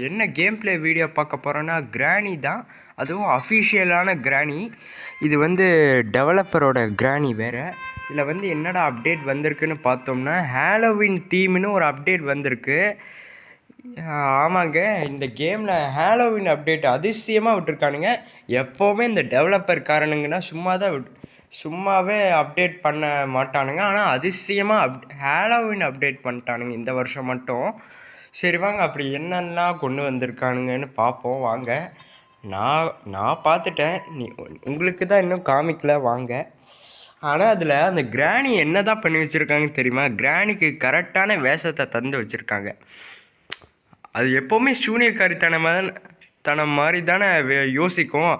என்ன game play video பார்க்க போகிறோன்னா கிராணி தான். அதுவும் அஃபிஷியலான கிராணி. இது வந்து டெவலப்பரோட கிராணி வேறு. இதில் வந்து என்னடா அப்டேட் வந்திருக்குன்னு பார்த்தோம்னா ஹாலோவின் தீம்னு ஒரு அப்டேட் வந்திருக்கு. ஆமாங்க, இந்த கேமில் ஹாலோவின் அப்டேட் அதிசயமாக விட்டுருக்கானுங்க. எப்போவுமே இந்த டெவலப்பர் காரணங்கன்னா சும்மாவே அப்டேட் பண்ண மாட்டானுங்க. ஆனால் அதிசயமாக ஹாலோவின் அப்டேட் பண்ணிட்டானுங்க இந்த வருஷம் மட்டும். சரி வாங்க, அப்படி என்னென்னலாம் கொண்டு வந்திருக்கானுங்கன்னு பார்ப்போம் வாங்க. நான் பார்த்துட்டேன், உங்களுக்கு தான் இன்னும் காமிக்கல வாங்க. ஆனால் அதில் அந்த கிராணி என்ன தான் பண்ணி வச்சுருக்காங்கன்னு தெரியுமா? கிராணிக்கு கரெக்டான வேஷத்தை தந்து வச்சுருக்காங்க. அது எப்போவுமே சூனியக்காரித்தனம் மாதிரி தானே யோசிக்கும்.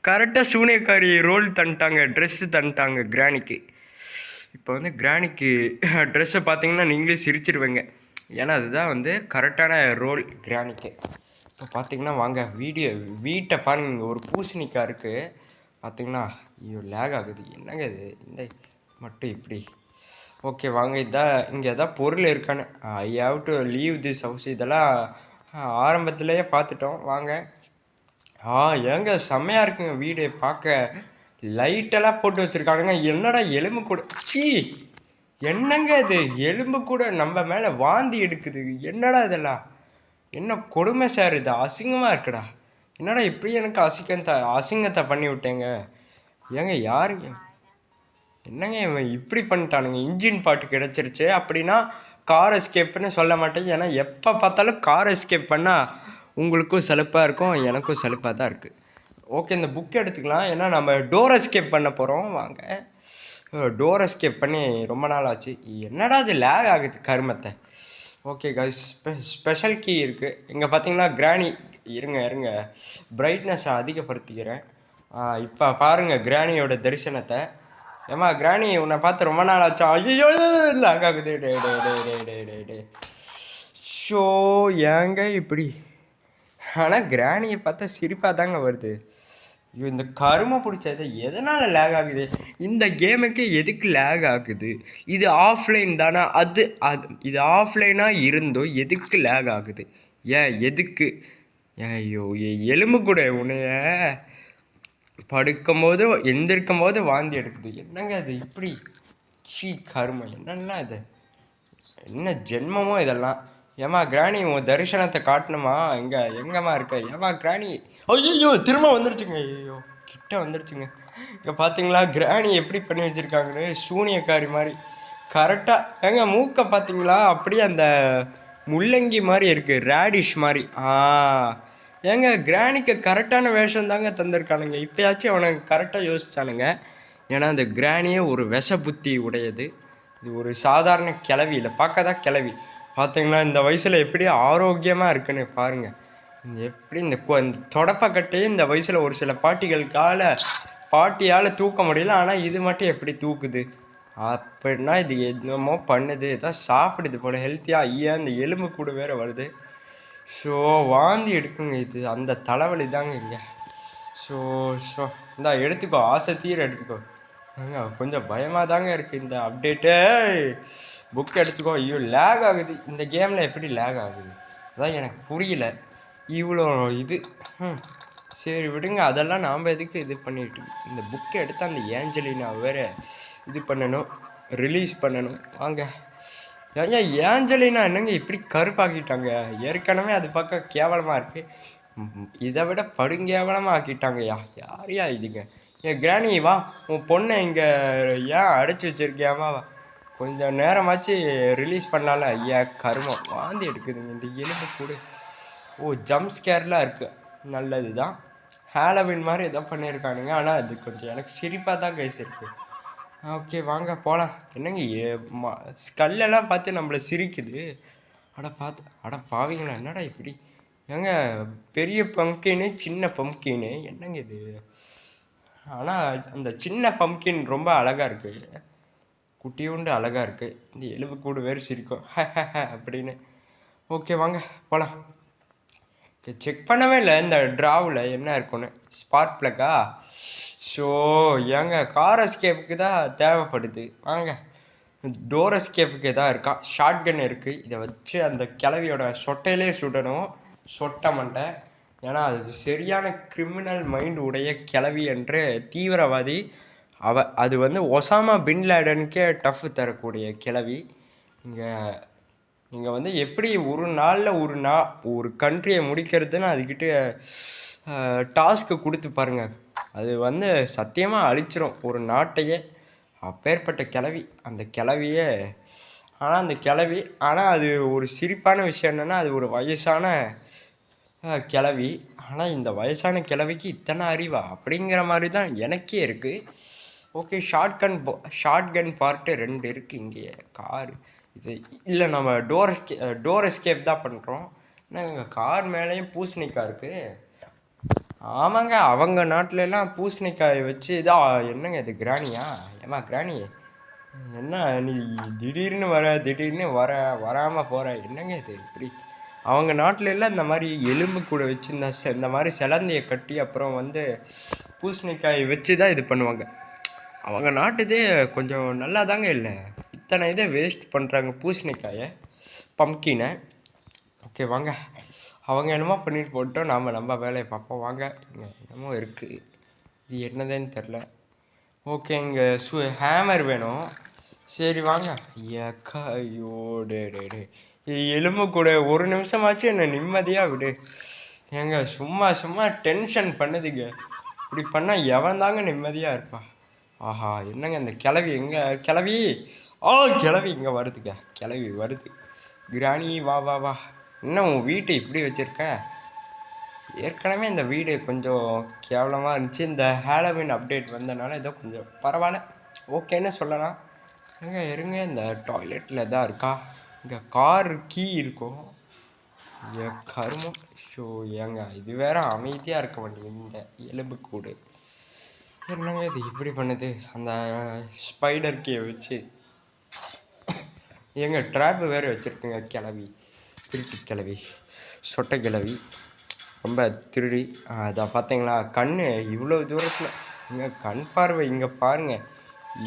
கரெக்டாக சூனியக்காரி ரோல் தந்துட்டாங்க, ட்ரெஸ்ஸு தந்துட்டாங்க கிராணிக்கு. இப்போ வந்து கிராணிக்கு ட்ரெஸ்ஸை பார்த்தீங்கன்னா நீங்களே சிரிச்சிருவீங்க. ஏன்னா அதுதான் வந்து கரெக்டான ரோல் கிராணிக்கு. இப்போ பார்த்தீங்கன்னா வாங்க, வீட்டை பாருங்க. ஒரு பூசணிக்காய் இருக்குது பார்த்தீங்கன்னா. ஐயோ லேக் ஆகுது, என்னங்க இது இந்த மட்டும் இப்படி. ஓகே வாங்க, இங்கே எதாவது பொருள் இருக்கான்னு. I have to leave this house. இதெல்லாம் ஆரம்பத்துலேயே பார்த்துட்டோம் வாங்க. ஏங்க செம்மையாக இருக்குங்க வீடு பார்க்க. லைட்டெல்லாம் போட்டு வச்சுருக்கானுங்க. என்னடா எலும்பு கூட, என்னங்க இது எலும்பு கூட நம்ம மேலே வாந்தி எடுக்குது. என்னடா இதெல்லாம், என்ன கொடுமை சார், இது அசிங்கமாக இருக்குடா. என்னடா இப்படி எனக்கு அசிங்கத்தை பண்ணி விட்டேங்க. ஏங்க யாருங்க, என்னங்க இவன் இப்படி பண்ணிட்டானுங்க. இன்ஜின் பாட்டு கிடச்சிருச்சு அப்படின்னா கார் எஸ்கேப்னு சொல்ல மாட்டேங்க. ஏன்னா எப்போ பார்த்தாலும் கார் எஸ்கேப் பண்ணால் உங்களுக்கும் செலுப்பாக இருக்கும், எனக்கும் செலுப்பாக தான் இருக்குது. ஓகே, இந்த புக் எடுத்துக்கலாம். ஏன்னா நம்ம டோர் எஸ்கேப் பண்ண போகிறோம் வாங்க. டோர் எஸ்கேப் பண்ணி ரொம்ப நாள் ஆச்சு. என்னடா அது லேக் ஆகுது கருமத்தை. ஓகே கைஸ், ஸ்பெஷல் கீ இருக்குது இங்கே பார்த்தீங்கன்னா. கிராணி இருங்க பிரைட்னஸை அதிகப்படுத்திக்கிறேன். இப்போ பாருங்கள் கிராணியோட தரிசனத்தை. ஏமா கிராணி, உன்னை பார்த்து ரொம்ப நாள் ஆச்சா. ஐயோ லேக் ஆகுது. டே ஷோ ஏங்க இப்படி. ஆனால் கிராணியை பார்த்தா சிரிப்பாக தாங்க வருது. ஐயோ இந்த கருமை பிடிச்சது எதனால் லேக் ஆகுது? இந்த கேமுக்கு எதுக்கு லேக் ஆகுது? இது ஆஃப்லைன் தானே? இது ஆஃப்லைனாக இருந்தோ எதுக்கு லேக் ஆகுது? எதுக்கு? ஐயோ எலும்பு கூட உன்னைய படுக்கும் போது எந்திருக்கும் போது வாந்தி எடுக்குது. என்னங்க அது இப்படி கருமை, என்னெல்லாம் இது, என்ன ஜென்மமோ இதெல்லாம். ஏமா கிராணி, உன் தரிசனத்தை காட்டணுமா? எங்கம்மா இருக்க? ஏமா கிராணி, ஐயோ திரும்ப வந்துருச்சுங்க. ஐயோ கிட்ட வந்துருச்சுங்க. இங்கே பார்த்தீங்களா கிராணி எப்படி பண்ணி வச்சுருக்காங்கன்னு, சூனியக்காரி மாதிரி. கரெக்டாக ஏங்க மூக்கை பார்த்தீங்களா, அப்படியே அந்த முள்ளங்கி மாதிரி இருக்குது, ரேடிஷ் மாதிரி. ஏங்க கிராணிக்கு கரெக்டான வேஷம் தாங்க தந்திருக்கானுங்க. இப்போயாச்சும் அவனுக்கு கரெக்டாக யோசிச்சானுங்க. ஏன்னா அந்த கிராணியே ஒரு விஷ புத்தி உடையது. இது ஒரு சாதாரண கிளவி இல்லை, பார்க்க தான் கிளவி. பார்த்தீங்களா இந்த வயசில் எப்படி ஆரோக்கியமாக இருக்குன்னு பாருங்கள். எப்படி இந்த தொடப்பக்கட்டையே இந்த வயசில் ஒரு சில பாட்டியால் தூக்க முடியல. ஆனால் இது மட்டும் எப்படி தூக்குது அப்படின்னா இது என்னமோ பண்ணுது, ஏதாவது சாப்பிடுது போல் ஹெல்த்தியாக. ஐயா இந்த எலும்பு கூட வேறு வருது. ஸோ வாந்தி எடுக்குங்க. இது அந்த தலைவலி தாங்க இங்கே. ஸோ இந்தா எடுத்துக்கோ, ஆசை தீர எடுத்துக்கோ. கொஞ்சம் பயமாக தாங்க இருக்குது இந்த அப்டேட்டு. புக் எடுத்துக்கோ. ஐயோ லேக் ஆகுது இந்த கேமில். எப்படி லேக் ஆகுது அதான் எனக்கு புரியல. இவ்வளோ இது சரி விடுங்க, அதெல்லாம் நாம் எதுக்கு இது பண்ணிட்டு. இந்த புக்கை எடுத்து அந்த ஏஞ்சலினா வேறு இது பண்ணணும், ரிலீஸ் பண்ணணும் வாங்க. ஏங்க ஏஞ்சலினா என்னங்க இப்படி கருப்பாக்கிட்டாங்க? ஏற்கனவே அது பார்க்க கேவலமாக இருக்குது, இதை விட படுங்கேவலமாக ஆக்கிட்டாங்கய்யா. யாரையா இதுங்க? ஏன் கிராணி வா, உன் பொண்ணை இங்கே ஏன் அடைச்சி வச்சுருக்கியாமா? கொஞ்சம் நேரமாச்சு ரிலீஸ் பண்ணலாம்ல. ஐயா கருமம், வாந்தி எடுக்குதுங்க இந்த எலும்பு கூட. ஜம்ப் ஸ்கேர்லாம் இருக்குது, நல்லது தான். ஹாலோவின் மாதிரி எதோ பண்ணியிருக்கானுங்க. ஆனால் அது கொஞ்சம் எனக்கு சிரிப்பாக தான் கைஸ் இருக்குது. ஓகே வாங்க போகலாம். என்னங்க ஸ்கல்லெல்லாம் பார்த்து நம்மளை சிரிக்குது. அட பாவீங்களா, என்னடா இப்படி? ஏங்க பெரிய பம்கின்னு சின்ன பம்கின்னு, என்னங்க இது? ஆனால் அந்த சின்ன பம்கின் ரொம்ப அழகாக இருக்குது, குட்டியுண்டு அழகாக இருக்குது. இந்த எலும்பு கூட வேறு சிரிக்கும் அப்படின்னு. ஓகே வாங்க போகலாம். செக் பண்ணவே இல்லை இந்த ட்ராவில் என்ன இருக்குன்னு. ஸ்பார்க் ப்ளக்கா? ஸோ ஏங்க கார் எஸ்கேப்புக்கு தான் தேவைப்படுது. வாங்க டோர் எஸ்கேப்புக்கு எதாவது இருக்கா? ஷார்ட் கன் இருக்குது, இதை வச்சு அந்த கிளவியோட சொட்டையிலே சுடணும். சொட்ட மண்டை. ஏன்னா அது சரியான கிரிமினல் மைண்ட் உடைய கிளவி என்று தீவிரவாதி. அது வந்து ஒசாமா பின் லேடனுக்கே டஃப் தரக்கூடிய கிளவி. இங்கே வந்து எப்படி ஒரு நாளில் ஒரு கண்ட்ரியை முடிக்கிறதுன்னு அதுக்கிட்ட டாஸ்க்கு கொடுத்து பாருங்கள். அது வந்து சத்தியமாக அழிச்சிரும் ஒரு நாட்டையே. அப்பேற்பட்ட கிளவி அந்த கிளவியே. ஆனால் அது ஒரு சிரிப்பான விஷயம் என்னென்னா, அது ஒரு வயசான கிளவி. ஆனால் இந்த வயசான கிளவிக்கு இத்தனை அறிவா அப்படிங்கிற மாதிரி தான் எனக்கே இருக்குது. ஓகே, ஷார்ட் கன் பார்ட்டு 2 இருக்குது இங்கே. காரு இது இல்லை, நம்ம டோர் எஸ்கேப் தான் பண்ணுறோம். என்னங்க கார் மேலேயும் பூசணிக்காய் இருக்குது. ஆமாங்க, அவங்க நாட்டிலலாம் பூசணிக்காய் வச்சு இதான். என்னங்க இது கிராணியா? ஏமா கிராணி, என்ன நீ திடீர்னு வராமல் போகிற? என்னங்க இது இப்படி? அவங்க நாட்டில எல்லாம் இந்த மாதிரி எலும்பு கூட வச்சு இந்த மாதிரி சிலந்தையை கட்டி அப்புறம் வந்து பூசணிக்காய் வச்சு தான் இது பண்ணுவாங்க. அவங்க நாட்டுதே கொஞ்சம் நல்லா தாங்க. இல்லை, இத்தனை இதை வேஸ்ட் பண்ணுறாங்க பூசணிக்காயை, பம்கினை. ஓகே வாங்க, அவங்க என்னமோ பண்ணிட்டு போட்டோம், நம்ம வேலையை பார்ப்போம். வாங்க, இங்கே என்னமோ இருக்குது, இது என்னதுன்னு தெரில. ஓகே, இங்கே ஹேமர் வேணும். சரி வாங்க. ஐயோ டே எலும்பு கூட ஒரு நிமிஷமாச்சும் என்னை நிம்மதியாக விடு. ஏங்க சும்மா டென்ஷன் பண்ணுதுங்க. இப்படி பண்ணால் எவன் தாங்க நிம்மதியாக இருப்பா? ஆஹா, என்னங்க இந்த கிளவி எங்கே? கிளவி கிளவி இங்கே வருதுங்க. கிளவி வருது. கிராணி வா வா வா. என்ன உன் வீட்டை இப்படி வச்சுருக்க? ஏற்கனவே இந்த வீடு கொஞ்சம் கேவலமாக இருந்துச்சு. இந்த ஹாலோவின் அப்டேட் வந்தனால ஏதோ கொஞ்சம் பரவாயில்ல, ஓகேன்னு சொல்லலாம். இருங்க இந்த டாய்லெட்டில் தான் இருக்கா? இங்கே கார் கீ இருக்கும். கருமம். ஷோ ஏங்க இது வேற அமைதியாக இருக்க மாட்டேங்குது இந்த எலும்பு கூடு. என்னங்க இது இப்படி பண்ணுது? அந்த ஸ்பைடர் கீயை வச்சு எங்க ட்ராப்பு வேறு வச்சுருக்குங்க. கிளவி, திருட்டு கிளவி, சொட்டை கிளவி, ரொம்ப திருடி. அதான் பார்த்தீங்களா, கண் இவ்வளோ தூரத்தில். இங்கே கண் பார்வை இங்கே பாருங்கள்.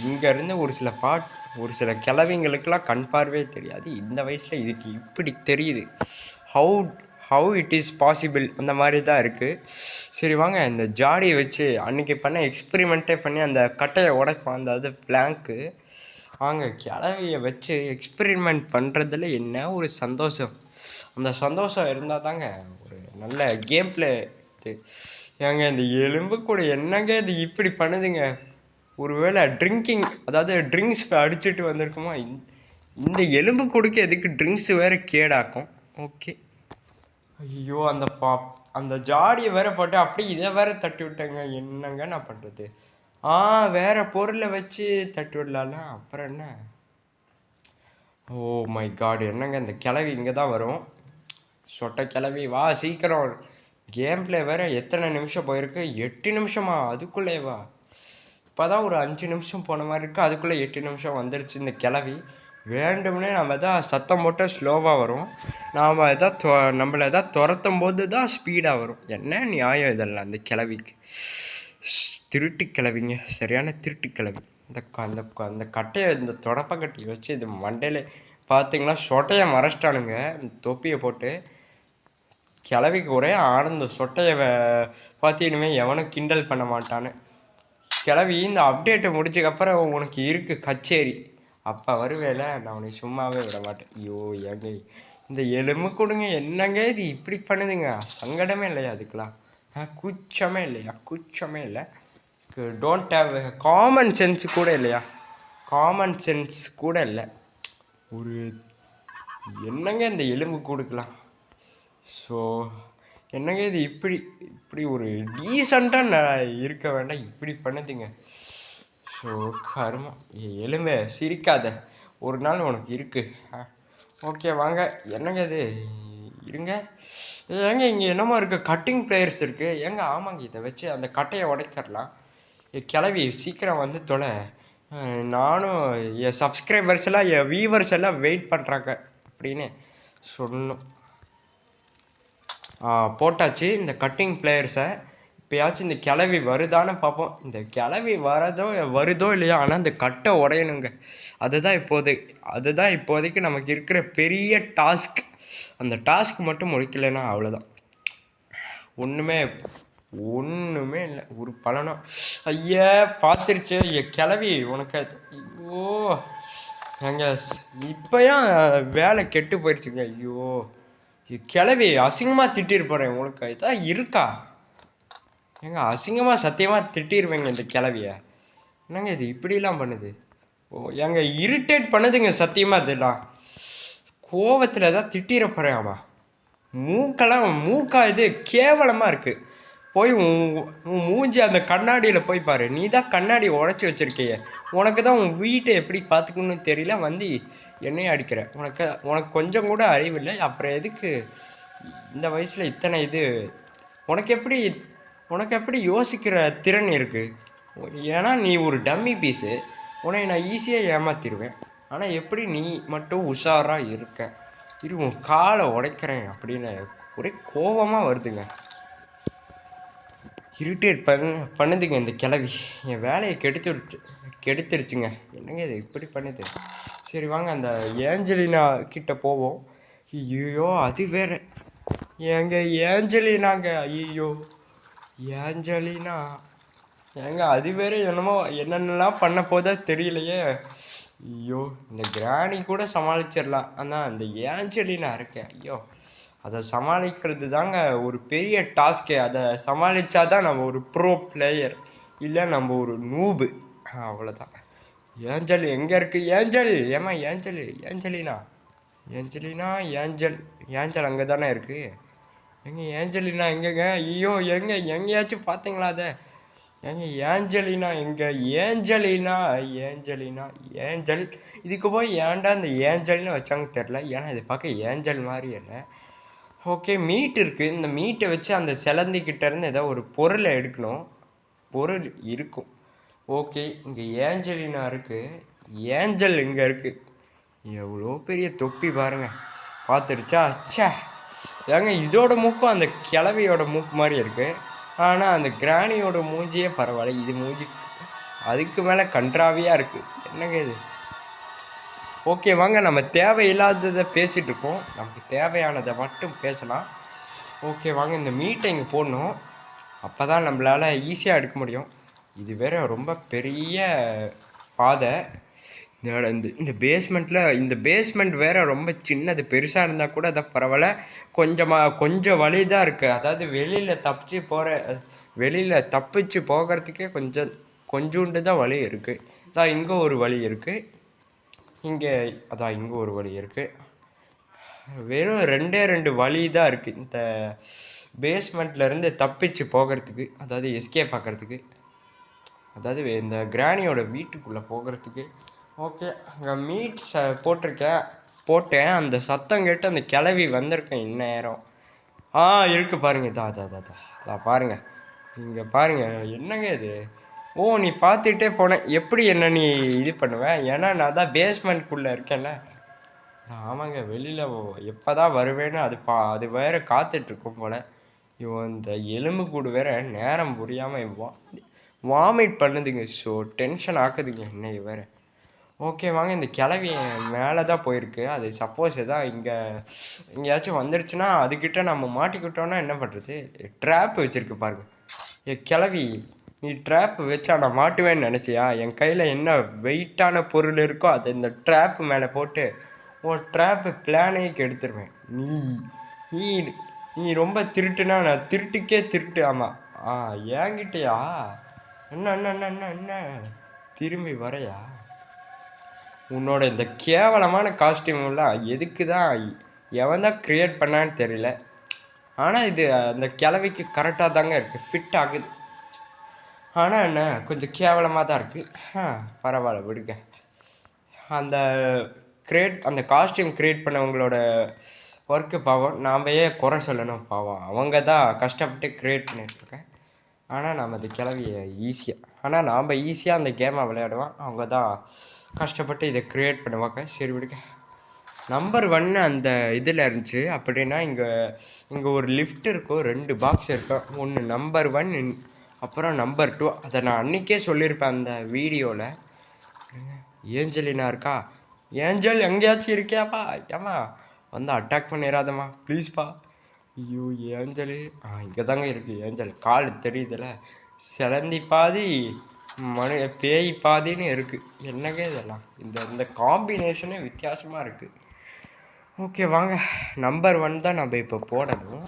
இங்கேருந்து ஒரு சில கிழவிங்களுக்கெல்லாம் கண் பார்வையே தெரியாது. இந்த வயசில் இதுக்கு இப்படி தெரியுது. How it is possible? அந்த மாதிரி தான் இருக்குது. சரி வாங்க, இந்த ஜாடியை வச்சு அன்றைக்கி பண்ண எக்ஸ்பெரிமெண்ட்டே பண்ணி அந்த கட்டையை உடைப்போம். அது பிளாங்க்கு. வாங்க, கிளவியை வச்சு எக்ஸ்பெரிமெண்ட் பண்ணுறதுல என்ன ஒரு சந்தோஷம். அந்த சந்தோஷம் இருந்தால் தாங்க ஒரு நல்ல கேம் பிளே. ஏங்க இந்த எலும்பு கூட என்னங்க இது இப்படி பண்ணுதுங்க? ஒருவேளை ட்ரிங்க்ஸ் அடிச்சுட்டு வந்திருக்குமா? இந்த எலும்பு கொடுக்க எதுக்கு ட்ரிங்க்ஸ் வேறு கேடாக்கும். ஓகே, ஐயோ அந்த ஜாடியை வேற போட்டு அப்படியே இதை வேற தட்டி விட்டேங்க. என்னங்க நான் பண்ணுறது? வேற பொருளை வச்சு தட்டி விடலாம்ல, அப்புறம் என்ன? ஓ மை காட், என்னங்க இந்த கிளவி இங்கே தான் வரும். சொட்டை கிளவி வா சீக்கிரம். கேம் பிளே வேற எத்தனை நிமிஷம் போயிருக்கு? 8 நிமிஷமா? அதுக்குள்ளேவா? இப்போ தான் ஒரு 5 நிமிஷம் போன மாதிரி இருக்குது, அதுக்குள்ளே 8 நிமிஷம் வந்துடுச்சு. இந்த கிளவி வேண்டும்னே நம்ம எதாவது சத்தம் போட்டால் ஸ்லோவாக வரும். நம்மளை எதாவது துரத்தும் போது தான் ஸ்பீடாக வரும். என்ன நியாயம் இதெல்லாம் அந்த கிளவிக்கு? திருட்டு கிளவிங்க, சரியான திருட்டு கிளவி. அந்த கட்டையை, இந்த தொடப்பக்கட்டையை வச்சு இது மண்டையில் பார்த்தீங்களா சொட்டையை மறைச்சிட்டானுங்க இந்த தொப்பியை போட்டு. கிளவிக்கு ஒரே ஆனந்தம். சொட்டையை பார்த்து இனிமேல் எவனும் கிண்டல் பண்ண மாட்டான்னு. கிளவி இந்த அப்டேட்டை முடிச்சதுக்கப்புறம் உனக்கு இருக்குது கச்சேரி. அப்போ வருவேல, நான் உனக்கு சும்மாவே விட மாட்டேன். ஐயோ ஏங்க இந்த எலும்பு கொடுங்க, என்னங்க இது இப்படி பண்ணுதுங்க? சங்கடமே இல்லையா அதுக்கெலாம்? குச்சமே இல்லை. டோன்ட் ஹேவ் காமன் சென்ஸ் கூட இல்லையா? காமன் சென்ஸ் கூட இல்லை. ஒரு என்னங்க இந்த எலும்பு கொடுக்கலாம்? ஸோ என்னங்க இது இப்படி ஒரு டீசெண்டாக இருக்க வேண்டாம், இப்படி பண்ணுதுங்க. ஸோ கருமம். எலும்பை சிரிக்காத, ஒரு நாள் உனக்கு இருக்குது. ஓகே வாங்க. என்னங்க இது? இருங்க ஏங்க, இங்கே என்னமோ இருக்குது, கட்டிங் பிளேயர்ஸ் இருக்குது. ஏங்க ஆமாங்க, இதை வச்சு அந்த கட்டையை உடைச்சிடலாம். கிளவி சீக்கிரம் வந்து தொலை. நானும் என் சப்ஸ்கிரைபர்ஸ் எல்லாம், என் வியூவர்ஸ் எல்லாம் வெயிட் பண்ணுறாங்க அப்படின்னு சொன்னோம். போட்டாச்சு இந்த கட்டிங் பிளேயர்ஸை. இப்போயாச்சும் இந்த கிளவி வருதான்னு பார்ப்போம். இந்த கிளவி வருதோ இல்லையோ, ஆனால் இந்த கட்டை உடையணுங்க. அதுதான் இப்போதைக்கு நமக்கு இருக்கிற பெரிய டாஸ்க். அந்த டாஸ்க் மட்டும் முடிக்கலைன்னா அவ்வளோதான். ஒன்றுமே இல்லை. ஒரு பலனும் ஐயா பார்த்துருச்சு கிளவி உனக்கு. ஐயோ எங்க இப்போயும் வேலை கெட்டு போயிடுச்சுங்க. ஐயோ கிளவி அசிங்கமாக திட்டிருப்பேன். உங்களுக்கு இதான் இருக்கா? ஏங்க அசிங்கமாக சத்தியமாக திட்டிருவேங்க இந்த கிளவியை. என்னங்க இது இப்படிலாம் பண்ணுது? ஏங்க இரிட்டேட் பண்ணுதுங்க சத்தியமாக. இதெல்லாம் கோவத்தில் தான் திட்டிருப்பேன். ஆமாம் மூக்கா இது கேவலமாக இருக்குது. போய் உன் மூஞ்சி அந்த கண்ணாடியில் போய் பாரு. நீ தான் கண்ணாடி உடச்சி வச்சுருக்கிய. உனக்கு தான் உன் வீட்டை எப்படி பார்த்துக்கணுன்னு தெரியல, வந்து என்னையும் அடிக்கிற. உனக்கு கொஞ்சம் கூட அறிவில்லை. அப்புறம் எதுக்கு இந்த வயசில் இத்தனை இது? உனக்கு எப்படி யோசிக்கிற திறன் இருக்குது? ஏன்னா நீ ஒரு டம்மி பீஸு. உன்னை நான் ஈஸியாக ஏமாற்றிடுவேன். ஆனால் எப்படி நீ மட்டும் உஷாராக இருக்க? உன் காலை உடைக்கிறேன் அப்படின்னு ஒரே கோபமாக வருதுங்க. இரிட்டேட் பண்ணுதுங்க இந்த கிளவி. என் வேலையை கெடுத்துருச்சுங்க. என்னங்க இது இப்படி பண்ணுது? சரி வாங்க அந்த ஏஞ்சலினா கிட்ட போவோம். ஐயோ அது வேற. ஏங்க ஏஞ்சலினாங்க. ஐயோ ஏஞ்சலினா ஏங்க அது வேற என்னென்னலாம் பண்ண போதா தெரியலையே. ஐயோ இந்த கிராணி கூட சமாளிச்சிடலாம். ஆனால் அந்த ஏஞ்சலினா இருக்கேன். ஐயோ அதை சமாளிக்கிறது தாங்க ஒரு பெரிய டாஸ்கே. அதை சமாளித்தாதான் நம்ம ஒரு ப்ரோ பிளேயர், இல்லை நம்ம ஒரு நூபு. அவ்வளோதான். ஏஞ்சல் எங்கே இருக்குது? ஏமா ஏஞ்சலினா ஏஞ்சல் அங்கே தானே இருக்குது. ஏஞ்சலினா எங்கேங்க? ஐயோ எங்கேயாச்சும் பார்த்தீங்களா அதை? ஏஞ்சலினா எங்கே? ஏஞ்சல் இதுக்கு போய் ஏன்டா இந்த ஏஞ்சல்னு வச்சாங்க தெரில. ஏன்னா இது பார்க்க ஏஞ்சல் மாதிரி இல்லை. ஓகே மீட் இருக்குது. இந்த மீட்டை வச்சு அந்த சிலந்திக்கிட்டேருந்து ஏதோ ஒரு பொருளை எடுக்கணும். பொருள் இருக்கும். ஓகே இங்கே ஏஞ்சலினா இருக்குது. ஏஞ்சல் இங்கே இருக்குது. எவ்வளோ பெரிய தொப்பி பாருங்கள். பார்த்துடுச்சா? ச்சே ஏங்க இதோட மூக்கும் அந்த கிளவியோட மூக்கு மாதிரி இருக்குது. ஆனால் அந்த கிராணியோட மூஞ்சியே பரவாயில்ல. இது மூஞ்சி அதுக்கு மேலே கன்றாவியாக இருக்குது. என்னங்க இது? ஓகே வாங்க நம்ம தேவையில்லாததை பேசிகிட்டு இருக்கோம். நமக்கு தேவையானதை மட்டும் பேசலாம். ஓகே வாங்க இந்த மீட்டை இங்கே போடணும். அப்போ தான் நம்மளால் ஈஸியாக எடுக்க முடியும். இது வேறு ரொம்ப பெரிய பாதை. இந்த பேஸ்மெண்ட் வேறு ரொம்ப சின்னது. பெருசாக இருந்தால் கூட அதை பரவாயில்ல. கொஞ்சம் வழி தான் இருக்குது. அதாவது வெளியில் தப்பிச்சு போகிறதுக்கே கொஞ்சோண்டு தான் வழி இருக்குது. தான் இங்கே ஒரு வழி இருக்குது. இங்கே ஒரு வழி இருக்குது. வெறும் 2 வழி தான் இருக்குது இந்த பேஸ்மெண்ட்லேருந்து தப்பிச்சு போகிறதுக்கு. அதாவது எஸ்கேப் பார்க்குறதுக்கு, அதாவது இந்த கிராணியோட வீட்டுக்குள்ளே போகிறதுக்கு. ஓகே அங்கே போட்டேன். அந்த சத்தம் கேட்டு அந்த கிளவி வந்திருக்கேன் இந்நேரம். இருக்குது பாருங்கள். இதான் பாருங்கள். இங்கே பாருங்கள். என்னங்க இது? நீ பார்த்துட்டே போனேன். எப்படி என்ன நீ இது பண்ணுவேன்? ஏன்னா நான் தான் பேஸ்மெண்ட்குள்ளே இருக்கேன்ல. ஆமாங்க வெளியில் எப்போ தான் வருவேன்னு அது வேறு காத்துட்ருக்கும் போல். இவன் இந்த எலும்பு கூடு வேறு நேரம் புரியாமல் வாமிட் பண்ணுதுங்க. ஸோ டென்ஷன் ஆக்குதுங்க என்ன வேறு. ஓகே வாங்க இந்த கிளவி மேலே தான் போயிருக்கு. அது சப்போஸ் எதாவது எங்கேயாச்சும் வந்துடுச்சுன்னா அதுக்கிட்ட நம்ம மாட்டிக்கிட்டோன்னா என்ன பண்ணுறது? ட்ராப் வச்சுருக்கு பாருங்கள். கிளவி நீ ட்ராப் வச்சா நான் மாட்டுவேன்னு நினச்சியா? என் கையில் என்ன வெயிட்டான பொருள் இருக்கோ அதை இந்த ட்ராப்பு மேலே போட்டு உன் ட்ராப்பு பிளானையே கெடுத்துருவேன். நீ ரொம்ப திருட்டுனா நான் திருட்டு. ஆமாம் ஏங்கிட்டியா? என்ன திரும்பி வரையா? உன்னோட இந்த கேவலமான காஸ்டியூம்லாம் எதுக்கு தான் எவன் தான் க்ரியேட் பண்ணான்னு தெரியல. ஆனால் இது அந்த கிளவிக்கு கரெக்டாக தாங்க இருக்குது, ஃபிட் ஆகுது. ஆனால் என்ன கொஞ்சம் கேவலமாக தான் இருக்குது. பரவாயில்ல விடுங்க. அந்த காஸ்டியூம் க்ரியேட் பண்ணவங்களோட ஒர்க்கு பாவம். நாம் ஏன் குறை சொல்லணும்? பாவம் அவங்க தான் கஷ்டப்பட்டு க்ரியேட் பண்ணிட்டுருக்கேன். ஆனால் நாம் அது கிளவியை நாம் ஈஸியாக அந்த கேமை விளையாடுவோம். அவங்க தான் கஷ்டப்பட்டு இதை க்ரியேட் பண்ணுவாங்க. சரி விடுங்க. நம்பர் 1 அந்த இதில் இருந்துச்சு. அப்படின்னா இங்கே இங்கே ஒரு லிஃப்ட் இருக்கும், 2 பாக்ஸ் இருக்கும். ஒன்று நம்பர் 1, அப்புறம் நம்பர் 2. அதை நான் அன்றைக்கே சொல்லியிருப்பேன் அந்த வீடியோவில். ஏஞ்சலினா இருக்கா? ஏஞ்சல் எங்கேயாச்சும் இருக்கியாப்பா? ஏம்மா வந்து அட்டாக் பண்ணிடாதம்மா ப்ளீஸ்ப்பா. ஐயோ ஏஞ்சல் இங்கே தாங்க இருக்குது ஏஞ்சல். கால் தெரியுதுல்ல, சிலந்தி பாதி பேய் பாதின்னு இருக்குது. என்னங்க இதெல்லாம், இந்த இந்த காம்பினேஷனே வித்தியாசமாக இருக்குது. ஓகே வாங்க, நம்பர் 1 தான் நம்ம இப்போ போடணும்.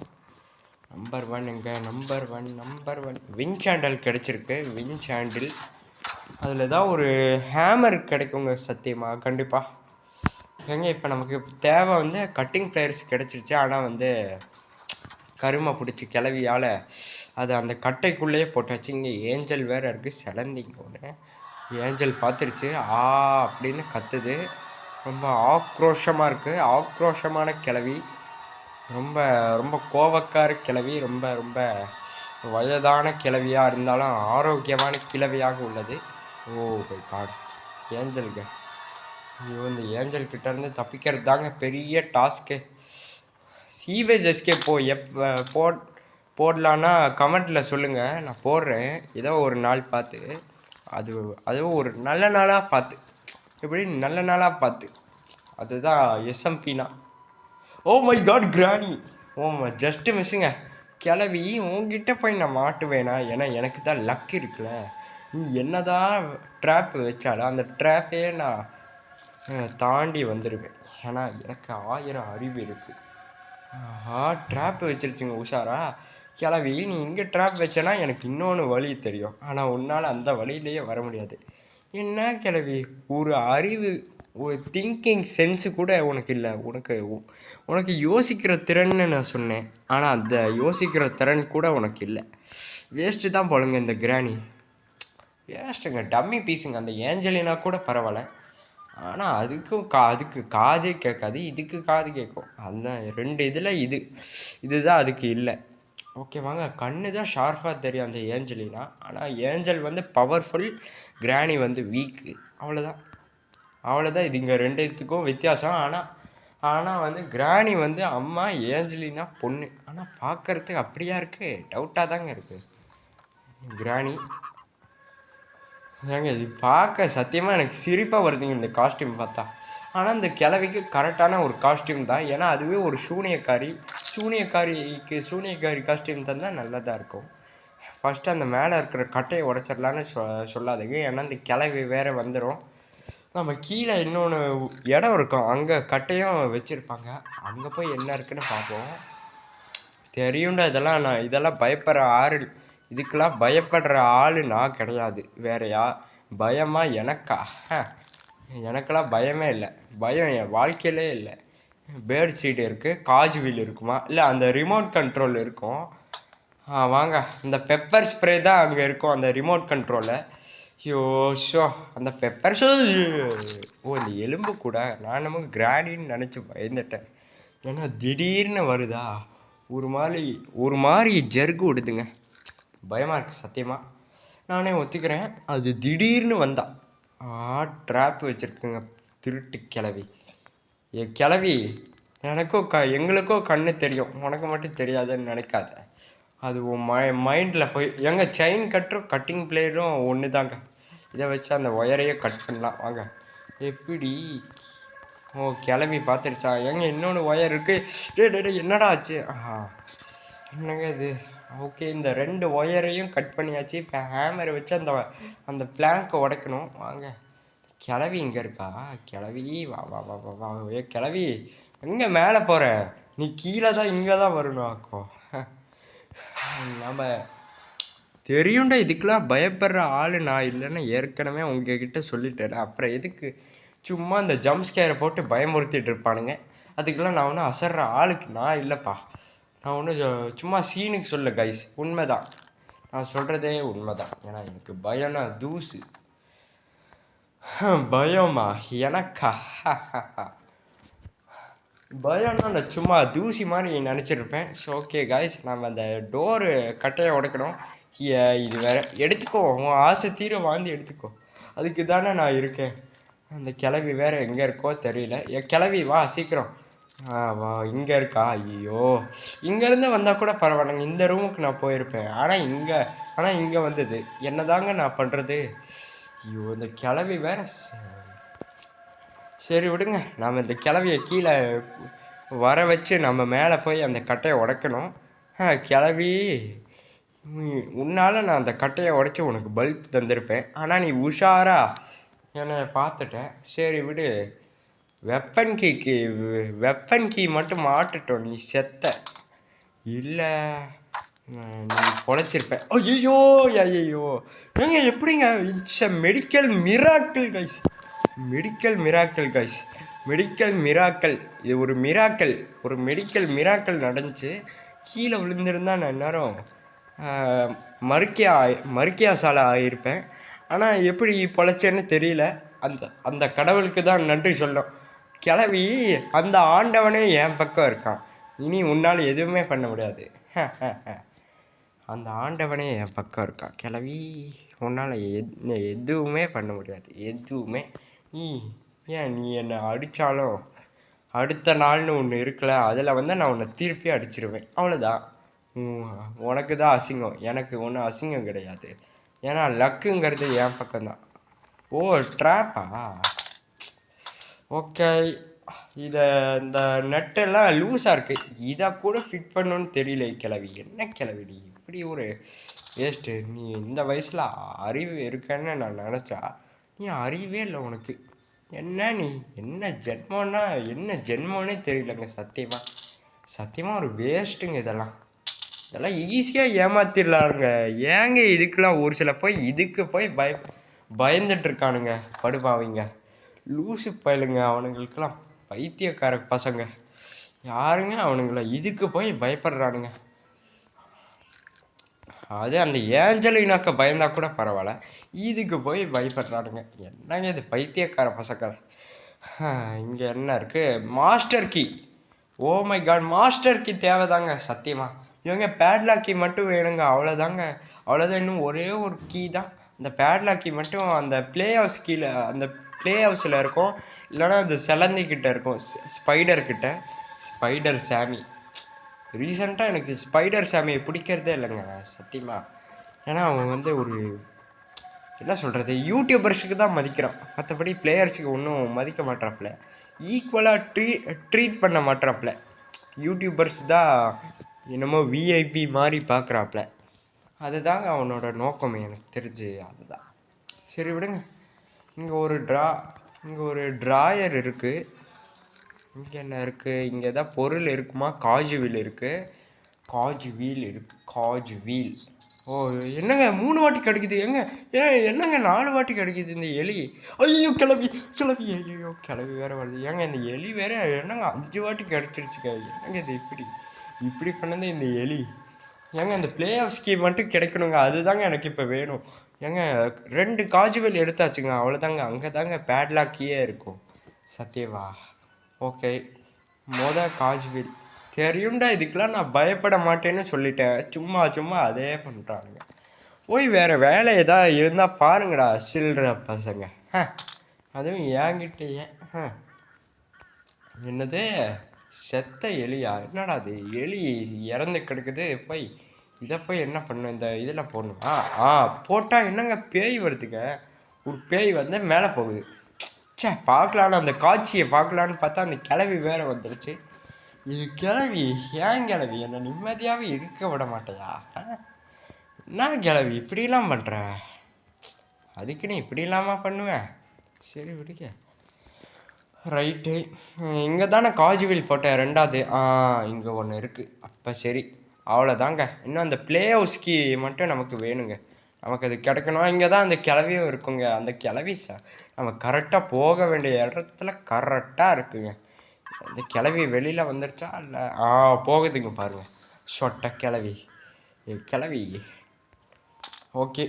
நம்பர் 1 எங்கே? நம்பர் 1 வின் சாண்டல் கிடச்சிருக்கு. வின் சாண்டில் அதில் தான் ஒரு ஹேமர் கிடைக்குங்க சத்தியமாக கண்டிப்பாக. ஏங்க இப்போ நமக்கு தேவை வந்து கட்டிங் பிளேயர்ஸ் கிடச்சிருச்சு. ஆனால் வந்து கருமை பிடிச்சி கிளவியால் அது அந்த கட்டைக்குள்ளேயே போட்டாச்சு. இங்கே ஏஞ்சல் வேறு இருக்குது, சிலந்திங்க ஒன்று. ஏஞ்சல் பார்த்துருச்சு, அப்படின்னு கத்துது. ரொம்ப ஆக்ரோஷமாக இருக்குது, ஆக்ரோஷமான கிளவி. ரொம்ப ரொம்ப கோவக்கார கிளவி. ரொம்ப ரொம்ப வயதான கிளவியாக இருந்தாலும் ஆரோக்கியமான கிளவியாக உள்ளது. ஓ பை காட், ஏஞ்சலுங்க. ஐயோ இந்த ஏஞ்சல் கிட்டேருந்து தப்பிக்கிறது தாங்க பெரிய டாஸ்க்கு. சீவேஜ் எஸ்கேப் போடலான்னா கமெண்ட்டில் சொல்லுங்கள், நான் போடுறேன் ஏதோ ஒரு நாள் பார்த்து. அதுவும் ஒரு நல்ல நாளாக பார்த்து, எப்படி நல்ல நாளாக பார்த்து. அதுதான் எஸ்எம்பினா. ஓ மை காட் கிராணி, ஜஸ்ட்டு மிஸ்ஸுங்க. கிளவி உங்ககிட்ட போய் நான் மாட்டுவேனா? ஏன்னா எனக்கு தான் லக் இருக்குல்ல. நீ என்னதான் ட்ராப் வச்சாலும் அந்த ட்ராப்பே நான் தாண்டி வந்துடுவேன். ஏன்னா எனக்கு 1000 அறிவு இருக்குது. ட்ராப் வச்சிருச்சுங்க உஷாரா. கிளவி நீ இங்கே ட்ராப் வச்சேன்னா எனக்கு இன்னொன்று வழி தெரியும், ஆனால் உன்னால் அந்த வழியிலேயே வர முடியாது. என்ன கிளவி, ஒரு அறிவு, ஒரு திங்கிங் சென்ஸு கூட உனக்கு இல்லை. உனக்கு யோசிக்கிற திறன்னு நான் சொன்னேன், ஆனால் அந்த யோசிக்கிற திறன் கூட உனக்கு இல்லை. வேஸ்ட்டு தான் போலுங்க இந்த கிராணி, வேஸ்ட்டுங்க, டம்மி பீஸுங்க. அந்த ஏஞ்சலினா கூட பரவாயில்ல, ஆனால் அதுக்கு காதே கேட்காது, இதுக்கு காது கேட்கும். அந்த 2 இதில் இதுதான் அதுக்கு இல்லை. ஓகே வாங்க, கண்ணு தான் ஷார்ப்பாக தெரியும் அந்த ஏஞ்சலினா. ஆனால் ஏஞ்சல் வந்து பவர்ஃபுல், கிராணி வந்து வீக்கு. அவ்வளோதான் இது இங்கே 2த்துக்கும் வித்தியாசம். ஆனால் வந்து கிராணி வந்து அம்மா, ஏஞ்சலினா பொண்ணு. ஆனால் பார்க்குறதுக்கு அப்படியா இருக்குது? டவுட்டாக தாங்க இருக்குது கிராணி. ஏங்க இது பார்க்க சத்தியமாக எனக்கு சிரிப்பாக வருதுங்க இந்த காஸ்டியூம் பார்த்தா. ஆனால் இந்த கிழவிக்கு கரெக்டான ஒரு காஸ்டியூம் தான். ஏன்னா அதுவே ஒரு சூனியக்காரி காஸ்டியூம் தந்தால் நல்லதாக இருக்கும். ஃபஸ்ட்டு அந்த மேலே இருக்கிற கட்டையை உடச்சிடலான்னு சொல்லாதீங்க, ஏன்னா இந்த கிழவி வேறு வந்துடும். நம்ம கீழே இன்னொன்று இடம் இருக்கும், அங்கே கட்டையும் வச்சுருப்பாங்க. அங்கே போய் என்ன இருக்குன்னு பார்ப்போம். தெரியுண்டா இதெல்லாம் பயப்படுற இதுக்கெல்லாம் பயப்படுற ஆள் நான் கிடையாது. வேறையா பயமா எனக்கா? எனக்கெல்லாம் பயமே இல்லை. பயம் என் வாழ்க்கையிலே இல்லை. பேர்ட் சீட் இருக்குது, காஜ் வீல் இருக்குமா, இல்லை அந்த ரிமோட் கண்ட்ரோல் இருக்கும். வாங்க, இந்த பெப்பர் ஸ்ப்ரே தான் அங்கே இருக்கும் அந்த ரிமோட் கண்ட்ரோலில். ஷோ அந்த பெப்பர் இந்த எலும்பு கூட நான் நமக்கு கிராணின்னு நினச்சி பயந்துட்டேன். ஏன்னா திடீர்னு வருதா, ஒரு மாதிரி ஜர்கு விடுதுங்க, பயமாக இருக்குது சத்தியமாக. நானே ஒத்துக்கிறேன், அது திடீர்னு வந்தா. ட்ராப் வச்சுருக்குங்க திருட்டு கிளவி. கிளவி எனக்கும் எங்களுக்கோ கண்ணு தெரியும், உனக்கு மட்டும் தெரியாதுன்னு நினைக்காத. அது உன் மைண்டில் போய் எங்க செயின் கட்டிங் பிளேயரும் ஒன்று தாங்க. இதை வச்சு அந்த ஒயரையே கட் பண்ணலாம். வாங்க எப்படி. கிளவி பார்த்துருச்சா? எங்க இன்னொன்று ஒயர் இருக்குது. என்னடா ஆச்சு? என்னங்க இது? ஓகே, இந்த 2 ஒயரையும் கட் பண்ணியாச்சு. இப்போ ஹேமரை வச்சு அந்த பிளாங்கை உடைக்கணும். வாங்க, கிளவி இங்கே இருக்கா? கிளவி வா வா வா வா வா. கிளவி எங்கே மேலே போகிற? நீ கீழே தான், இங்கே தான் வரணும். ஆக்கோ நம்ம தெரியும்டா, இதுக்கெல்லாம் பயப்படுற ஆள் நான் இல்லைன்னு ஏற்கனவே உங்ககிட்ட சொல்லிட்டேன். அப்புறம் எதுக்கு சும்மா இந்த ஜம்ப் ஸ்கேரை போட்டு பயமுறுத்திட்டு இருப்பானுங்க? அதுக்கெல்லாம் நான் ஒன்றும் அசர்ற ஆளுக்கு நான் இல்லைப்பா. நான் ஒன்றும் சும்மா சீனுக்கு சொல்ல கைஸ், உண்மைதான், நான் சொல்கிறதே உண்மைதான். ஏன்னா எனக்கு பயம்னா தூசு. பயமா எனக்கா? பயம்னா நான் சும்மா தூசி மாதிரி நினச்சிருப்பேன். ஸோ ஓகே கைஸ், நம்ம அந்த டோரு கட்டையை உடைக்கணும். இது வேறு எடுத்துக்கோ, உன் ஆசை தீர வாழ்ந்து எடுத்துக்கோ, அதுக்கு தானே நான் இருக்கேன். அந்த கிளவி வேறு எங்கே இருக்கோ தெரியல. கிளவி வா சீக்கிரம். வா இங்கே இருக்கா? ஐயோ, இங்கேருந்து வந்தால் கூட பரவாயில்லைங்க, இந்த ரூமுக்கு நான் போயிருப்பேன். ஆனால் இங்கே வந்தது என்னதாங்க நான் பண்ணுறது? ஐயோ, இந்த கிளவி வேற. சரி விடுங்க, நாம் இந்த கிளவியை கீழே வர வச்சு நம்ம மேலே போய் அந்த கட்டையை உடைக்கணும். கிளவி, உன்னால் நான் அந்த கட்டையை உடைச்சி உனக்கு பல்ப் தந்திருப்பேன். ஆனால் நீ உஷாரா என்னை பார்த்துட்டேன். சரி விடு, வெப்பன் கீ மட்டும் மாட்டுட்டோம், நீ செத்த. இல்லை நீ பொழைச்சிருப்பேன். ஐயோ ஐயோ ஏங்க எப்படிங்க? It's a medical miracle guys. Medical miracle. இது ஒரு மிராக்கள், ஒரு மெடிக்கல் மிராக்கள் நடந்துச்சு. கீழே விழுந்திருந்தா நான் நேரம் மறுக்கியா சாலை ஆகியிருப்பேன். ஆனால் எப்படி பொழைச்சேன்னு தெரியல. அந்த கடவுளுக்கு தான் நன்றி சொல்லும். கிளவி, அந்த ஆண்டவனே என் பக்கம் இருக்கான். இனி உன்னால் எதுவுமே பண்ண முடியாது. அந்த ஆண்டவனே என் பக்கம் இருக்கான். கிளவி, உன்னால் எதுவுமே பண்ண முடியாது, எதுவுமே. ஏன் நீ என்னை அடித்தாலும் அடுத்த நாள்னு ஒன்று இருக்கல, அதில் நான் உன்னை திருப்பி அடிச்சிருவேன், அவ்வளோதான். உனக்கு தான் அசிங்கம், எனக்கு ஒன்றும் அசிங்கம் கிடையாது. ஏன்னா லக்குங்கிறது என் பக்கம்தான். ஓ ட்ராப்பா? ஓகே, இந்த நட்டெல்லாம் லூஸாக இருக்குது, இதை கூட ஃபிட் பண்ணணுன்னு தெரியல. கிளவி, என்ன கிளவி நீ இப்படி ஒரு வேஸ்ட்டு. நீ இந்த வயசில் அறிவு இருக்கன்னு நான் நினச்சா, நீ அறிவே இல்லை உனக்கு. நீ என்ன ஜென்மோன்னே தெரியலங்க. சத்தியமாக ஒரு வேஸ்ட்டுங்க. இதெல்லாம் ஈஸியாக ஏமாத்திடலாருங்க. ஏங்க இதுக்கெலாம் ஒரு சில இதுக்கு போய் பயந்துட்டுருக்கானுங்க படுபாவிங்க, லூசு பயலுங்க. அவனுங்களுக்கெல்லாம் பைத்தியக்கார பசங்க யாருங்க அவனுங்கள இதுக்கு போய் பயப்படுறானுங்க. அது அந்த ஏஞ்சலினாக்க பயந்தா கூட பரவாயில்ல, இதுக்கு போய் பயப்படுறானுங்க. என்னங்க இது பைத்தியக்கார பசங்க. இங்கே என்ன இருக்குது? Master key. Oh my God, master key தேவைதாங்க சத்தியமாக. இவங்க பேட்லாக் கீ மட்டும் வேணுங்க, அவ்வளோதாங்க. அவ்வளோதான், இன்னும் ஒரே ஒரு கீ தான். அந்த பேட்லாக் கீ மட்டும் அந்த ப்ளே ஹவுஸ் கீழே, அந்த ப்ளே ஹவுஸில் இருக்கும், இல்லைனா அந்த சிலந்திக்கிட்ட இருக்கும், ஸ்பைடர் சாமி. ரீசெண்டாக எனக்கு ஸ்பைடர் சாமியை பிடிக்கிறதே இல்லைங்க சத்தியமாக. ஏன்னா அவன் ஒரு என்ன சொல்கிறது, யூடியூபர்ஸுக்கு தான் மதிக்கிறான், மற்றபடி பிளேயர்ஸுக்கு ஒன்றும் மதிக்க மாட்டாப்புல, ஈக்குவலாக ட்ரீட் பண்ண மாட்டாப்புல. யூடியூபர்ஸ் தான் என்னமோ விஐபி மாதிரி பார்க்குறாப்புல. அதுதாங்க அவனோட நோக்கம் எனக்கு தெரிஞ்சு, அதுதான். சரி விடுங்க. இங்கே ஒரு ட்ராயர் இருக்குது. இங்கே என்ன இருக்குது? இங்கே தான் பொருள் இருக்குமா? காஜ் வீல் இருக்குது. காஜ் வீல். ஓ என்னங்க 3 வாட்டி கிடைக்குது? என்னங்க 4 வாட்டி கிடைக்குது இந்த எலி? ஐயோ கிளவி, ஐயோ கிளவி வேறு வருது. ஏங்க இந்த எலி வேறு என்னங்க 5 வாட்டி கிடச்சிருச்சுங்க. என்னங்க இது இப்படி பண்ணது இந்த எலி? ஏங்க இந்த ப்ளே ஆஃப் ஸ்கீம் மட்டும் கிடைக்கணுங்க, அதுதாங்க எனக்கு இப்போ வேணும். ஏங்க 2 காஜுவல் எடுத்தாச்சுங்க, அவ்வளோதாங்க. அங்கே தாங்க பேட்லாக்கியே இருக்கும். சத்தியவா? ஓகே, காஜுவல் தெரியும்டா, இதுக்கெலாம் நான் பயப்பட மாட்டேன்னு சொல்லிட்டேன். சும்மா அதே பண்ணுறானுங்க. போய் வேறு வேலை எதாவது இருந்தால் பாருங்கடா சில்ற பசங்க. அதுவும் என்கிட்டயே. என்னது செத்த எலியா? என்னடா அது, எலி இறந்து கிடக்குது. இதை போய் என்ன பண்ணும்? இந்த இதில் போடணுமா? போட்டால் என்னங்க பேய் வருதுங்க. ஒரு பேய் மேலே போகுது. பார்க்கலான்னு அந்த காட்சியை பார்க்கலான்னு பார்த்தா அந்த கிளவி வேற வந்துடுச்சு. இது கிளவி, ஏன் கிளவி என்னை நிம்மதியாகவே இருக்க விட மாட்டேயா? என்ன கிளவி இப்படிலாம் பண்ணுற? அதுக்குன்னு இப்படி இல்லாமல் பண்ணுவேன். சரி விடுங்க. ரைட்டு, இங்கே தானே காஜுவில் போட்டேன் 2வது. இங்கே ஒன்று இருக்குது. அப்போ சரி, அவ்வளோதாங்க. இன்னும் அந்த ப்ளே ஹவுஸ்க்கு மட்டும் நமக்கு வேணுங்க. நமக்கு அது கிடைக்கணும். இங்கே தான் அந்த கிளவியும் இருக்குங்க. அந்த கிளவி நம்ம கரெக்டாக போக வேண்டிய இடத்துல கரெக்டாக இருக்குங்க. அந்த கிளவி வெளியில் வந்துருச்சா இல்லை? போகுதுங்க பாருங்கள், சொட்ட கிளவி. ஓகே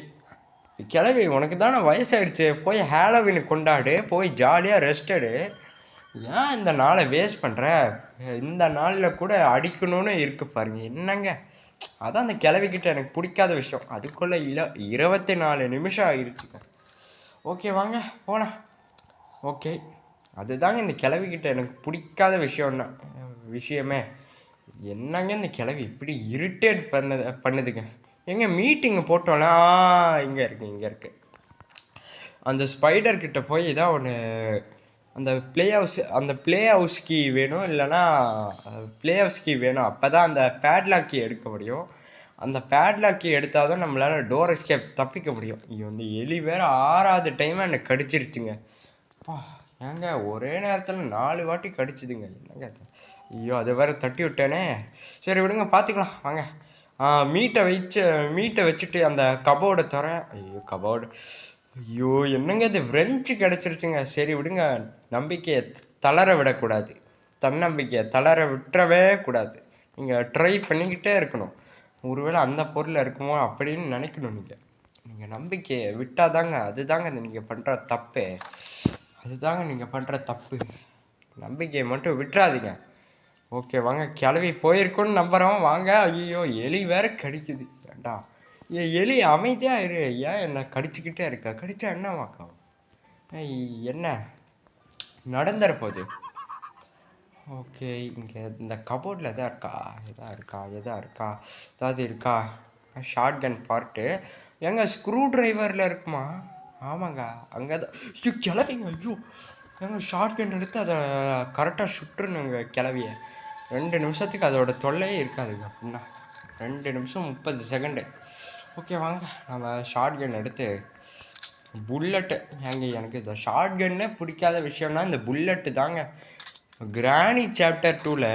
கிளவி, உனக்கு தானே வயசாகிடுச்சு, போய் ஹாலோவீன் கொண்டாடு, போய் ஜாலியாக ரெஸ்ட் எடு. ஏன் இந்த நாளை வேஸ்ட் பண்ணுற? இந்த நாளில் கூட அடிக்கணும்னு இருக்கு பாருங்க. என்னங்க அதான் அந்த கிளவிக்கிட்ட எனக்கு பிடிக்காத விஷயம். அதுக்குள்ளே 24 நிமிஷம் ஆகிடுச்சுங்க. ஓகே வாங்க போகலாம். ஓகே, அதுதாங்க இந்த கிளவிக்கிட்ட எனக்கு பிடிக்காத விஷயமே. என்னங்க இந்த கிளவி இப்படி இரிட்டேட் பண்ணுதுங்க. எங்க மீட்டிங் போட்டோம்ல, இங்கே இருக்குது. அந்த ஸ்பைடர் கிட்ட போய் தான் ஒன்று, அந்த ப்ளே ஹவுஸ் கீ வேணும், இல்லைன்னா ப்ளே ஹவுஸ் கீ வேணும். அப்போ தான் அந்த பேட்லாக் கீ எடுக்க முடியும். அந்த பேட்லாக் கீ எடுத்தால் தான் நம்மளால் டோர் எஸ்கேப் தப்பிக்க முடியும். இது வந்து எலி வேறு 6வது டைம் எனக்கு கடிச்சிருச்சுங்க. ஏங்க ஒரே நேரத்தில் 4 வாட்டி கடிச்சிதுங்க. என்னங்க ஐயோ, அதை வேறு தட்டி விட்டேனே. சரி விடுங்க, பார்த்துக்கலாம் வாங்க. மீட்டை வச்சுட்டு அந்த கபோர்டை தரேன். ஐயோ கபோர்டு, ஐயோ என்னங்க இது ஃப்ரெஞ்சு கிடச்சிருச்சுங்க. சரி விடுங்க, நம்பிக்கையை தளர விடக்கூடாது, தன்னம்பிக்கையை தளர விட்டுறவே கூடாது. நீங்கள் ட்ரை பண்ணிக்கிட்டே இருக்கணும். ஒருவேளை அந்த பொருள் இருக்குமோ அப்படின்னு நினைக்கணும். நீங்கள் நம்பிக்கையை விட்டாதாங்க, அதுதாங்க நீங்கள் பண்ணுற தப்பு. அதுதாங்க நீங்கள் பண்ணுற தப்பு. நம்பிக்கையை மட்டும் விட்டுறாதீங்க. ஓகே வாங்க, கிளவி போயிருக்கோன்னு நம்புகிறோம் வாங்க. ஐயோ எலி வேற கடிக்குது. வேண்டாம், எலி அமைதியாக இரு. ஏன் என்ன கடிச்சிக்கிட்டே இருக்கா? கடிச்சா என்ன வாக்கம்? என்ன நடந்துற போகுது? ஓகே, இங்கே இந்த கபோர்டில் எதா இருக்கா? ஏதாவது இருக்கா? ஷார்ட் கன் பார்ட்டு எங்க ஸ்க்ரூ ட்ரைவரில் இருக்குமா? ஆமாங்க, அங்கே தான். ஐயோ கிளவிங்க, ஐயோ எங்க ஷார்ட் கன் எடுத்து அதை கரெக்டாக சுட்டுருணுங்க கிளவியை. 2 நிமிஷத்துக்கு அதோட தொல்லையே இருக்காதுங்க அப்படின்னா. 2 நிமிஷம் 30 செகண்டு. ஓகே வாங்க, நம்ம ஷார்ட் கன் எடுத்து புல்லட்டு. எனக்கு இந்த ஷார்ட் கன்னே பிடிக்காத விஷயம்னா இந்த புல்லட்டு தாங்க. கிராணி சாப்டர் 2ல்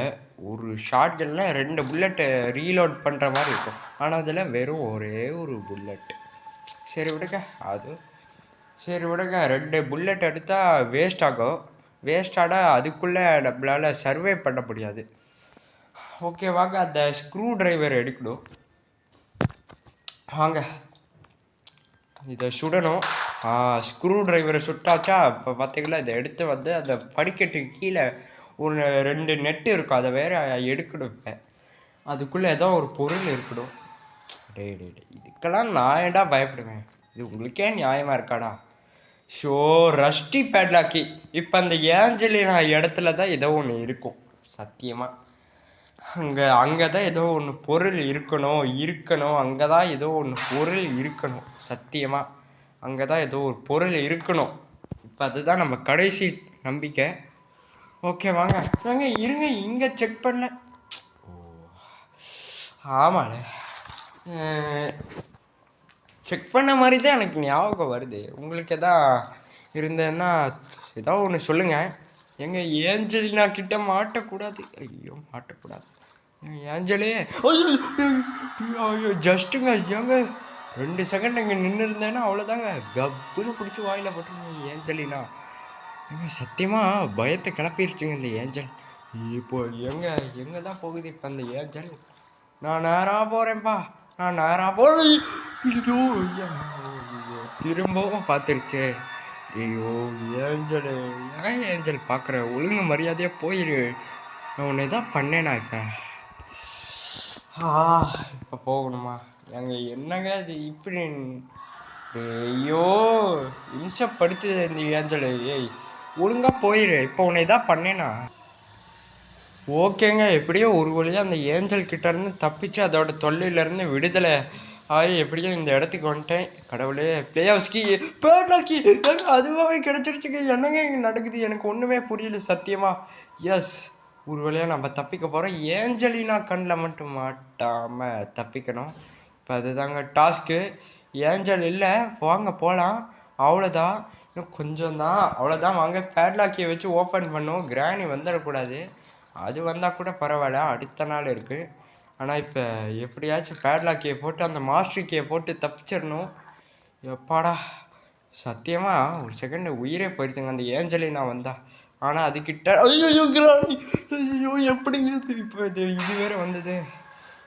ஒரு ஷார்ட் கன்னில் 2 புல்லட்டு ரீலோட் பண்ணுற மாதிரி இருக்கும். ஆனால் அதில் வெறும் ஒரே ஒரு புல்லட்டு. சரி விடுங்க, 2 புல்லட் எடுத்தால் வேஸ்ட் ஆகும். வேஸ்டாக அதுக்குள்ளே நம்மளால் சர்வே பண்ண முடியாது. ஓகே வாங்க, அந்த ஸ்க்ரூ டிரைவர் எடுக்கணும். வாங்க, இதை சுடணும். ஸ்க்ரூ டிரைவரை சுட்டாச்சா? இப்போ பார்த்தீங்களா, இதை எடுத்து வந்து அந்த படிக்கட்டுக்கு கீழே 2 நெட்டு இருக்கும், அதை வேறு எடுக்கணும். இப்போ அதுக்குள்ளே ஏதோ ஒரு பொருள் இருக்கணும். டே இதுக்கெல்லாம் நான் ஏன்டா பயப்படுவேன்? இது உங்களுக்கே நியாயமாக இருக்காடா? ஷோ ரஷ்டி பேட்லாக்கி. இப்போ அந்த ஏஞ்சலினா இடத்துல தான் ஏதோ ஒன்று இருக்கும் சத்தியமாக. அங்கே தான் ஏதோ ஒன்று பொருள் இருக்கணும். அங்கே தான் ஏதோ ஒன்று பொருள் இருக்கணும் சத்தியமாக. அங்கே தான் ஏதோ ஒரு பொருள் இருக்கணும். இப்போ அதுதான் நம்ம கடைசி நம்பிக்கை. ஓகே வாங்க இருங்க, இங்கே செக் பண்ண. ஆமாண்ணே, செக் பண்ண மாதிரி தான் எனக்கு ஞாபகம் வருது. உங்களுக்கு எதா இருந்ததுன்னா ஏதோ ஒன்று சொல்லுங்கள். எங்கள் ஏஞ்சலினா கிட்ட மாட்டக்கூடாது. ஐயோ மாட்டக்கூடாது ஏஞ்சலே. ஐயோ ஜஸ்ட்டுங்க, ஏங்க 2 செகண்ட் இங்கே நின்று இருந்தேன்னா அவ்வளோதாங்க, கப்புன்னு பிடிச்சி வாயில் போட்டுருங்க ஏஞ்சலினா. ஏங்க சத்தியமாக பயத்தை கிளப்பிடுச்சுங்க இந்த ஏஞ்சல். இப்போ எங்கே தான் போகுது இப்போ அந்த ஏஞ்சல்? நான் நேராக போகிறேன்ப்பா, நான் நேராக போகிறேன். ஐயோ திரும்பவும் பார்த்துருச்சு. ஐயோ ஏஞ்சல், ஏன் ஏஞ்சல் பார்க்குற? ஒழுங்கு மரியாதையாக போயிரு. நான் உன்னை தான் பண்ணேனா இப்போ? இப்போ போகணுமா? என்னங்க இது இப்படி? ஐயோ இம்சப்படுத்துது இந்த ஏஞ்சல். ஏய் ஒழுங்காக போயிரு, இப்போ உன்னை தான் பண்ணேனா? ஓகேங்க, எப்படியோ ஒரு வழியாக அந்த ஏஞ்சல் கிட்டேருந்து தப்பிச்சு அதோட தொல்லையிலேருந்து விடுதலை எப்படியோ இந்த இடத்துக்கு வந்துட்டேன். கடவுளே, ப்ளே ஹவுஸ்கி பேட்லாக்கி அதுவாகவே கிடச்சிருச்சுங்க. என்னங்க இங்கே நடக்குது? எனக்கு ஒன்றுமே புரியல சத்தியமாக. எஸ், ஒரு வழியாக நம்ம தப்பிக்க போகிறோம். ஏஞ்சலினா கண்ணில் மட்டும் மாட்டாமல் தப்பிக்கணும். இப்போ அதுதாங்க டாஸ்க்கு. ஏஞ்சல் இல்லை, வாங்க போகலாம். அவ்வளோதான், இன்னும் கொஞ்சம் தான், அவ்வளோதான். வாங்க பேட்லாக்கியை வச்சு ஓப்பன் பண்ணுவோம். கிராணி வந்துடக்கூடாது. அது வந்தால் கூட பரவாயில்ல, அடுத்த நாள் இருக்குது. ஆனால் இப்போ எப்படியாச்சும் பேட்லாக்கியை போட்டு அந்த மாஸ்டர் கீயை போட்டு தப்பிச்சிடணும். எப்பாடா, சத்தியமாக ஒரு செகண்ட் உயிரே போயிடுச்சுங்க அந்த ஏஞ்சலினா வந்தா. ஆனால் அதுக்கிட்ட ஐயோ கிராணி, ஐயோ எப்படிங்க இப்போ இது வேறு வந்தது?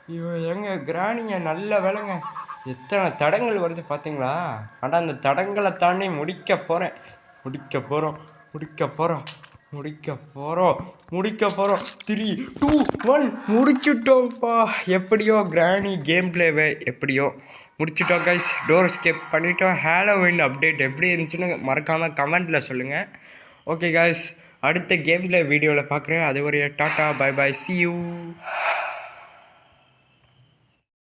ஐயோ எங்க கிராணிங்க, நல்ல வேலைங்க. எத்தனை தடங்கள் வருது பார்த்தீங்களா? ஆனால் அந்த தடங்களை தாண்டி முடிக்க போகிறோம். 3, 2, 1 முடிச்சுட்டோம்ப்பா. எப்படியோ கிராணி கேம் பிளேவை எப்படியோ முடிச்சுட்டோம் கைஸ். டோர் எஸ்கேப் பண்ணிட்டோம். ஹாலோவின் அப்டேட் எப்படி இருந்துச்சுன்னு மறக்காமல் கமெண்ட்டில் சொல்லுங்கள். ஓகே காய்ஸ், அடுத்த கேமில் வீடியோவில் பார்க்குறேன். அது ஒரு tata bye bye, see you.